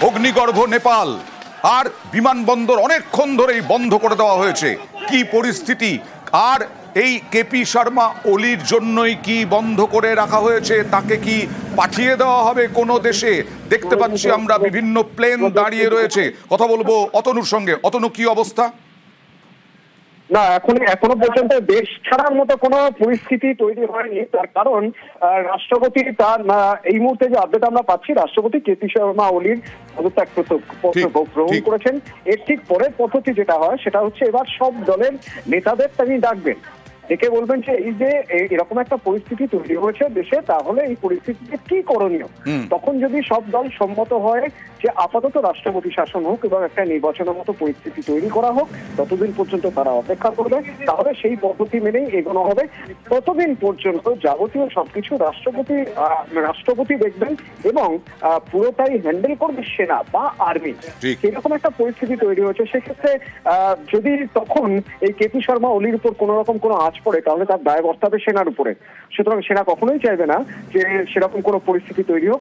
অগ্নিগর্ভ নেপাল, আর বিমানবন্দর অনেকক্ষণ ধরেই বন্ধ করে দেওয়া হয়েছে। কি পরিস্থিতি? আর এই কেপি শর্মা ওলির জন্যই কি বন্ধ করে রাখা হয়েছে? তাকে কি পাঠিয়ে দেওয়া হবে কোনো দেশে? দেখতে পাচ্ছি আমরা বিভিন্ন প্লেন দাঁড়িয়ে রয়েছে। কথা বলবো অতনুর সঙ্গে। অতনু, কি অবস্থা? না, এখনো পর্যন্ত দেশ ছাড়ার মতো কোনো পরিস্থিতি তৈরি হয়নি। তার কারণ রাষ্ট্রপতি তার এই মুহূর্তে যে আপডেট আমরা পাচ্ছি, রাষ্ট্রপতি কেপি শর্মা ওলির পদত্যাগ পত্র গ্রহণ করেছেন। এর ঠিক পরের পদ্ধতি যেটা হয় সেটা হচ্ছে এবার সব দলের নেতাদের তিনি ডাকবেন, ডেকে বলবেন যে এই যে এরকম একটা পরিস্থিতি তৈরি হয়েছে দেশে, তাহলে এই পরিস্থিতিতে কি করণীয়। তখন যদি সব দল সম্মত হয় যে আপাতত রাষ্ট্রপতি শাসন হোক এবং একটা নির্বাচনের মতো পরিস্থিতি তৈরি করা হোক, ততদিন পর্যন্ত তারা অপেক্ষা করবে, তাহলে সেই পদ্ধতি মেনেই এগোনো হবে। ততদিন পর্যন্ত যাবতীয় সবকিছু রাষ্ট্রপতি দেখবেন এবং পুরোটাই হ্যান্ডেল করবে সেনা বা আর্মি। সেরকম একটা পরিস্থিতি তৈরি হয়েছে। সেক্ষেত্রে যদি তখন এই কেপি শর্মা ওলির উপর কোন রকম কোনো আঁচ পড়ে, তাহলে তার দায় বর্তাবে সেনার উপরে। সুতরাং সেনা কখনোই চাইবে না যে সেরকম কোনো পরিস্থিতি তৈরি হোক।